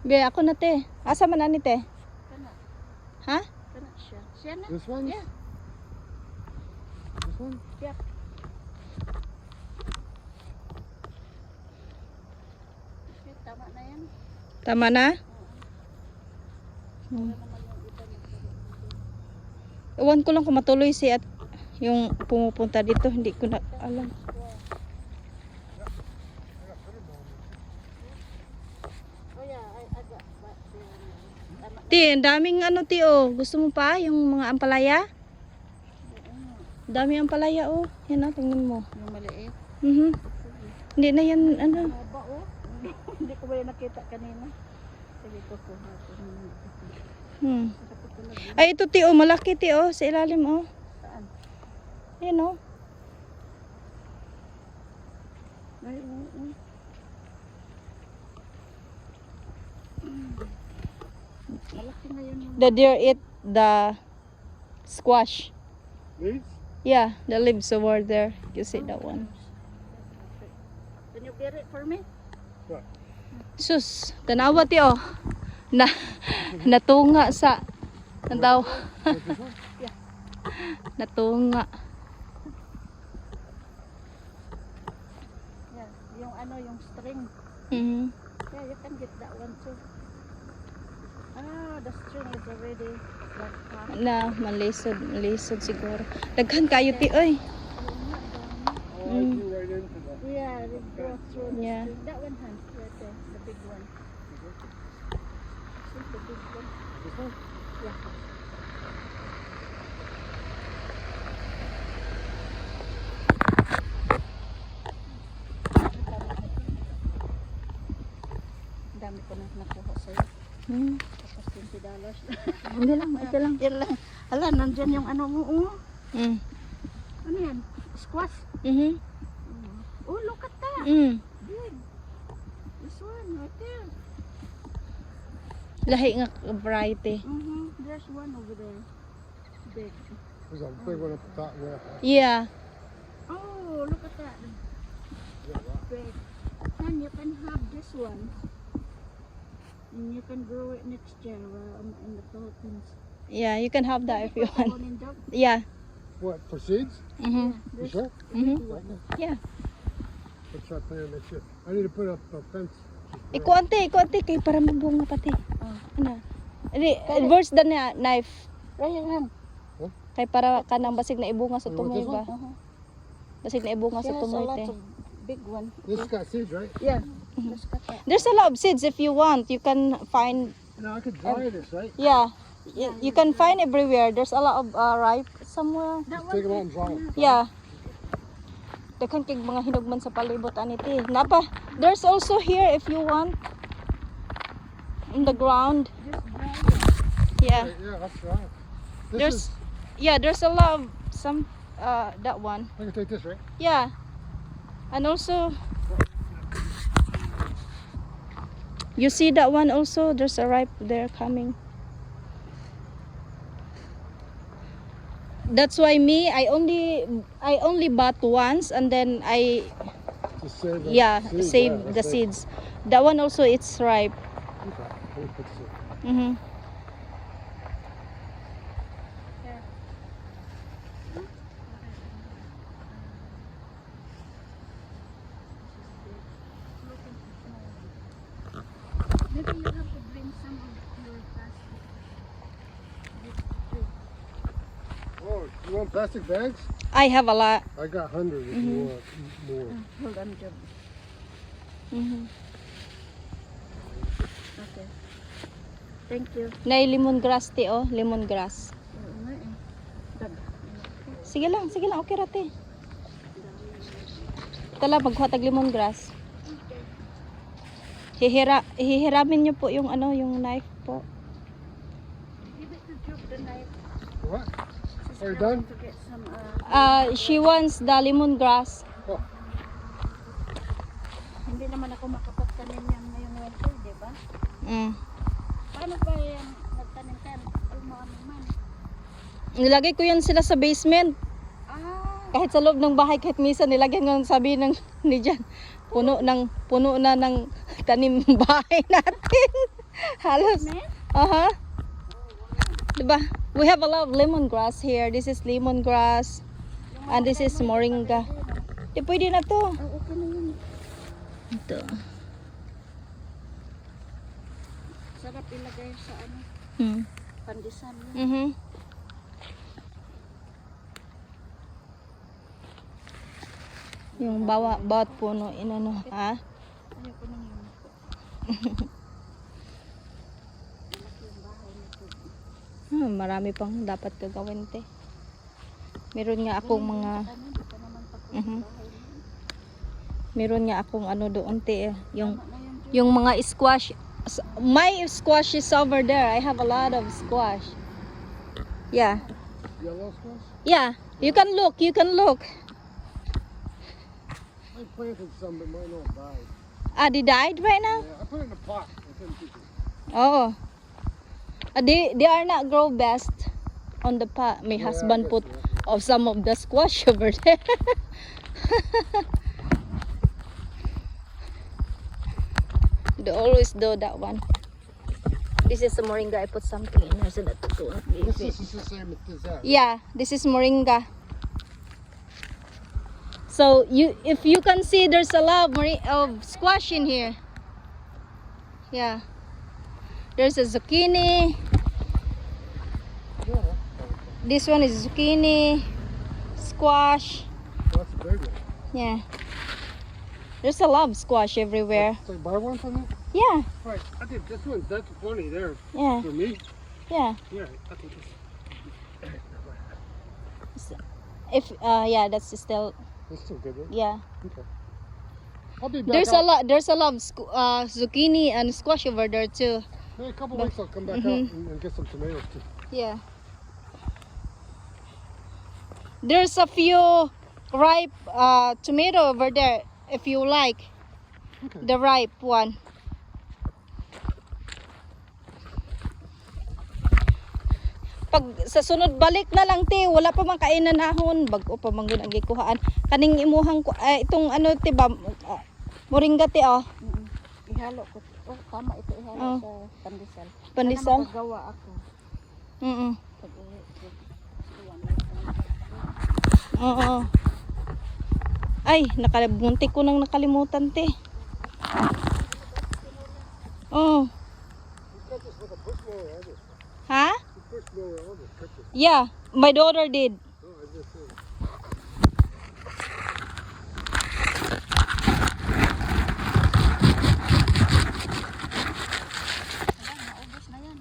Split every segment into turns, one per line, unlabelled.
Be, ako na te. Asa man ani te? Ha?
This one?
Yeah.
This one?
Yeah.
Tama na yan.
Tama na? Ewan ko lang kung matuloy si at yung pumupunta dito, hindi ko na alam. Ti, ang daming ano ti oh. Gusto mo pa yung mga ampalaya? Dami ampalaya oh. Yan na, tingnan mo.
Yung maliit.
Hindi na yan ano.
Haba oh. Hindi ko ba yung nakita kanina. Sabi ko po.
Ay ito ti oh, malaki ti oh, sa ilalim oh.
Saan?
Yan oh.
Ay, oo. Malaki na yun yung...
The deer eat the squash.
Leaves?
Yeah, the leaves over there. You see that one.
Can you get it for me?
What?
Sus, tanawa ti oh. Natunga sa nandaw.
This one?
Natunga.
Yeah, yung ano, yung string. Yeah, you can get that one too. Ah, the string is already like half.
Na malisod siguro. Daghan kayo ti oy.
Oh, I drew right into that.
Yeah, it goes through the
Yeah.
string. That one, huh? Right there, the big one. See the big one?
This one?
Yeah. Ang dami ko na nakuha sa'yo. Tapos $20.
Hindi lang, ito lang.
Yan lang. Ala, nandyan yung ano mo.
Mm.
Ano yan? Squash. Oh, look at that. Big. This one right there.
Lahi nga variety.
There's one over there. Big.
There's a big one at the top there.
Yeah.
Oh, look at that. Big. And you can have this one. And you can grow it next year in the Philippines.
Yeah, you can have that if you want.
One in Dog.
Yeah.
What, for seeds? You
There's
sure?
Yeah.
Let's try planting next year. I need to put up a fence.
Ikuante kay para magbunga pati. Ano? Reverse the knife.
Right hand.
Kay para kanang basig na ibunga sa
You want
tumoy
this
ba? Basig na ibunga sa
Yes, a
tumoy
lot
te.
of big one.
This got seeds, right?
Yeah. Let's cut that.
There's a lot of seeds if you want. You can find
No, I could dry this, right?
yeah. You can find everywhere. There's a lot of ripe somewhere.
That
Take them out and dry them.
Yeah. Daghan kay mga hinugman sa palibot ani te. Napa, there's also here if you want. In the ground.
just dry it.
Yeah.
Yeah, that's right. This
There's
is,
yeah, there's a lot of some that one.
I can take this, right?
Yeah. And also you see that one also, there's a ripe there coming. That's why me I only bought once and then I
Just save the
yeah,
seeds,
save
yeah,
the
that's it.
seeds. That one also it's ripe.
Okay, let me put this in.
Maybe you have to bring some of your plastic.
Oh, you want plastic bags?
I have a lot.
I got hundreds if you want more.
Hold on, Job. Okay. Thank you.
Nay lemongrass ti oh, lemongrass.
Oo nga eh. Dag.
Sige lang, okay rate. Tala magkuha tag lemongrass. Hihiramin niyo po yung ano, yung knife po.
Give it to Job the knife.
What?
She's
Are you
going
done?
to get some,
She wants the lemongrass.
Oh,
hindi naman ako makapagtanim yan ngayong winter, di ba? Paano ba yan nagtanim ka? Ay, naman.
Nilagay ko yan sila sa basement.
Ah,
Kahit sa loob ng bahay, kahit minsan nilagyan ng sabi ng ni Jan, puno na ng tanim bahay natin. Halos. Aha. Diba? We have a lot of lemongrass here. This is lemongrass. And this is moringa. Di pwede na to.
Okay na yun.
Ito.
Sarap ilagay sa ano, pandesal.
Yung bawat puno inano, ha?
Ayoko nang yun.
Marami pang dapat gagawin, te. Meron nga akong mga meron nga akong ano doon, te, yung mga squash. My squash is over there. I have a lot of squash. Yeah.
Yellow squash?
Yeah. You can look.
I planted some, but mine all died.
They died right now?
Yeah, I put it in a pot. I couldn't keep it.
Oh. They are not grow best on the pot. My
Yeah,
husband
I
put
guess, yeah.
of some of the squash over there. They always do that one. This is the moringa. I put something in here so that it won't be.
This is the same as that.
Yeah, this is moringa. So if you can see, there's a lot of squash in here. Yeah. There's a zucchini.
Yeah,
This one is zucchini, squash.
that's a big one.
Yeah. There's a lot of squash everywhere.
So you buy one from me?
Yeah.
Right. I think this one, that's plenty there
Yeah.
for me.
Yeah.
Yeah, I think this.
If yeah, that's still
That's still good, right?
yeah.
Okay. I'll be back
There's
out.
a lot of zucchini and squash over there too.
In a couple weeks, I'll come back out and get some tomatoes too.
Yeah. There's a few ripe tomato over there if you like.
Okay.
The ripe one. Pag sa sunod balik na lang, te, wala pa man kainan nahon, bago pa man gun ang gikuhaan. Kaning imuhang ko itong ano, te ba, moringa, te, oh.
Ihalo ko. Oh, tama ito ihalo sa pandesal.
Pandesal?
Sana magagawa ako. Pag-uwi ko.
Oo. Ay, buntik ko nang nakalimutan, te. Oh.
You cut this with a push mower, I just.
Ha?
You push mower, I'll just cut this.
Yeah, my daughter did.
Oh, I just did.
Naubos na yan.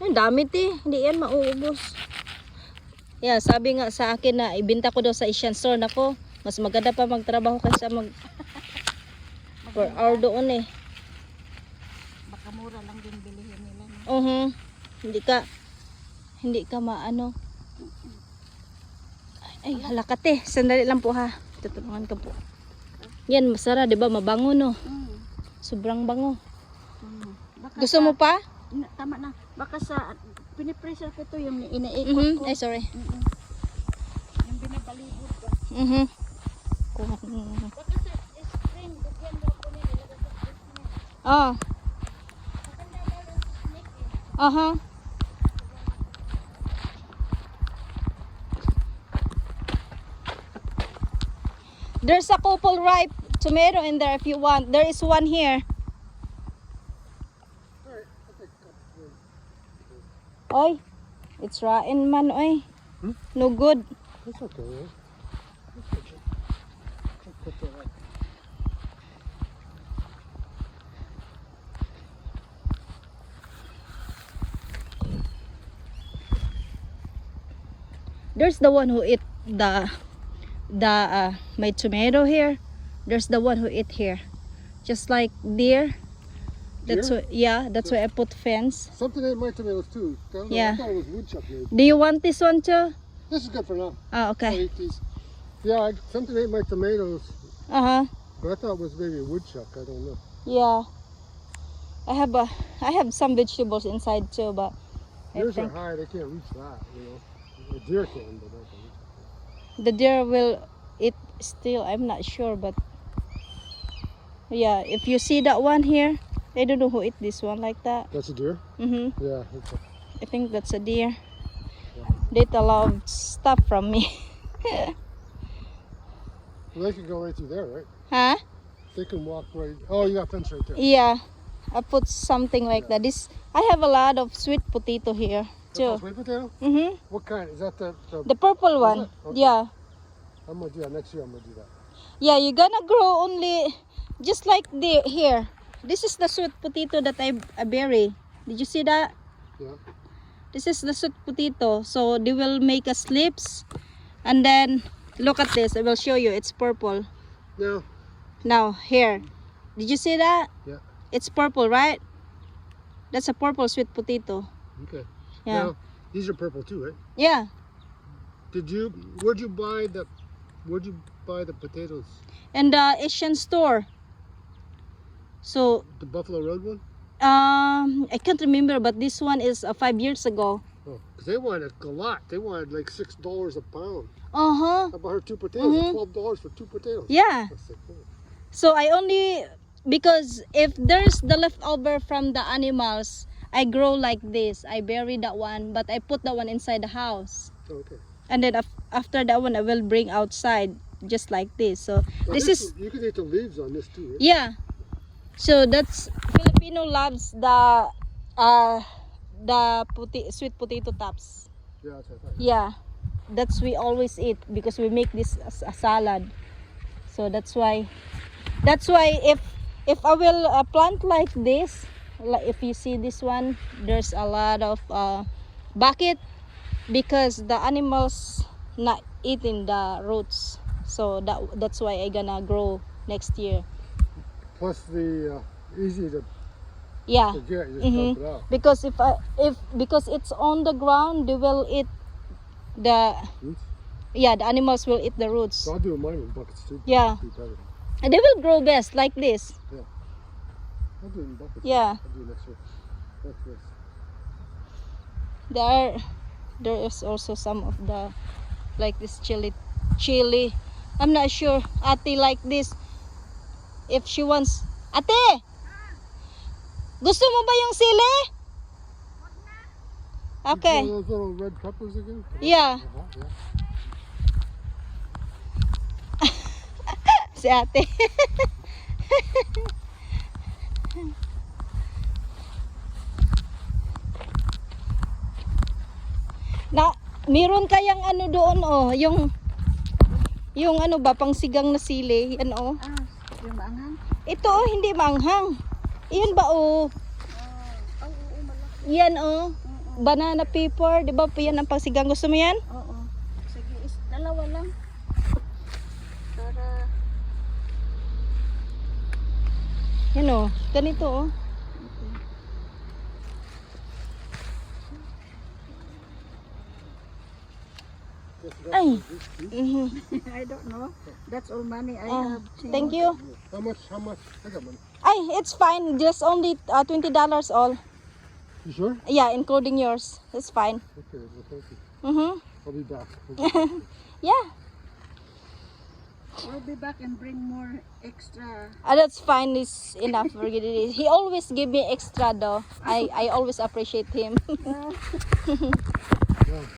Ang dami, te. Hindi yan mauubos. Yeah, sabi nga sa akin na ibenta ko daw sa Asian store. Nako, mas maganda pa magtrabaho kaysa per hour doon eh.
Baka mura lang din bilihin nila. No?
Hindi ka maano. Ay, halakate. Sandali lang po ha. Tutulungan ka po. Yan, masarap, 'di ba? Mabango no. Sobrang bango.
Baka
Gusto mo pa?
Tama na. Baka sa pinipressure ko to yung iniikot ko.
Ay, sorry.
Yung binabalibot ko. Baka sa spring, bigyan mo ako niya. Ilagay sa spring.
Ah.
Maganda mo yung snake eh.
Aha. There's a couple ripe tomato in there if you want. There is one here.
Alright, I'll take a couple.
Oy, it's rotten man, oy. No good.
That's okay, right? That's okay. I'll cut that out.
There's the one who ate my tomato here. There's the one who ate here. Just like deer. That's
Deer?
why, yeah, that's why I put fence.
Something ate my tomatoes too. I don't know,
Yeah.
I thought it was woodchuck maybe.
Do you want this one too?
This is good for now.
Ah,
I'll
okay.
eat these. Yeah, something ate my tomatoes,
Uh-huh.
but I thought it was maybe a woodchuck. I don't know.
Yeah. I have some vegetables inside too, but I
Yours are
think
high; they can't reach that. You know, a deer can, but they can reach
the deer will eat still. I'm not sure, but yeah, if you see that one here, I don't know who ate this one like that.
That's a deer?
Mm-hmm.
Yeah. It's a,
I think that's a deer. They ate a lot of stuff from me.
well, they can go right through there, right?
Huh?
They can walk right. Oh, you got fence right there.
Yeah, I put something like that. This I have a lot of sweet potato here too.
Sweet potato?
Mm-hmm.
What kind? Is that
The purple one.
it? Okay.
Yeah.
I'm gonna do that next year. I'm gonna do that.
Yeah, you're gonna grow only just like the here. This is the sweet potato that I bury. Did you see that?
Yeah.
This is the sweet potato. So they will make a slips, and then look at this. I will show you. It's purple.
Now.
Now here. Did you see that?
Yeah.
It's purple, right? That's a purple sweet potato.
Okay.
Yeah.
Now, these are purple too, right?
Yeah.
Where'd you buy the potatoes?
And the Asian store. So
The Buffalo Road one?
I can't remember, but this one is 5 years ago.
Oh, because they wanted a lot. They wanted like $6 a pound.
Uh-huh.
How about her 2 potatoes?
Mhm.
$12 for 2 potatoes.
Yeah.
That's like, oh.
So I only, because if there's the leftover from the animals, I grow like this. I bury that one, but I put that one inside the house.
Oh, okay.
And then after that one, I will bring outside just like this. So
Now
this is,
you can eat the leaves on this too, right?
yeah. So that's, Filipino loves the sweet potato tops.
Yeah, that's what I thought.
Yeah, that's we always eat because we make this as a salad. So that's why if I will plant like this, like if you see this one, there's a lot of bucket because the animals not eating the roots. So that's why I gonna grow next year.
Plus the easy to
Yeah.
get. You just dump it out.
Because because it's on the ground, they will eat the
Roots?
yeah, the animals will eat the roots.
So I'll do mine in buckets too.
Yeah.
Do better.
And they will grow best like this.
I'll do it in buckets.
Yeah.
I'll do it next year. Like this.
There is also some of the like this chili. I'm not sure Ate like this. If she wants, Ate, gusto mo ba yung sili? Okay.
You saw those little red peppers again?
Yeah.
Yeah.
Si Ate. Na, meron kayang ano doon oh, yung ano ba pang sigang na sili, yan oh.
Yung maanghang?
Ito oh, hindi maanghang. Iyon ba oh?
Oo, malaki.
Yan oh. Banana pepper, 'di ba? Yan ang pangsigang. Gusto mo yan?
Oo. Sige, dalawa lang. Para
Yan oh. Ganito oh. Ay. Mhm.
I don't know. That's all money I
Oh,
have.
thank you.
How much? I got money.
Ay, it's fine. Just only $20 all.
You sure?
Yeah, including yours. It's fine.
Okay, well, thank you.
Mhm.
I'll be back.
Yeah.
I'll be back and bring more extra.
That's fine. It's enough for you. He always give me extra though. I always appreciate him.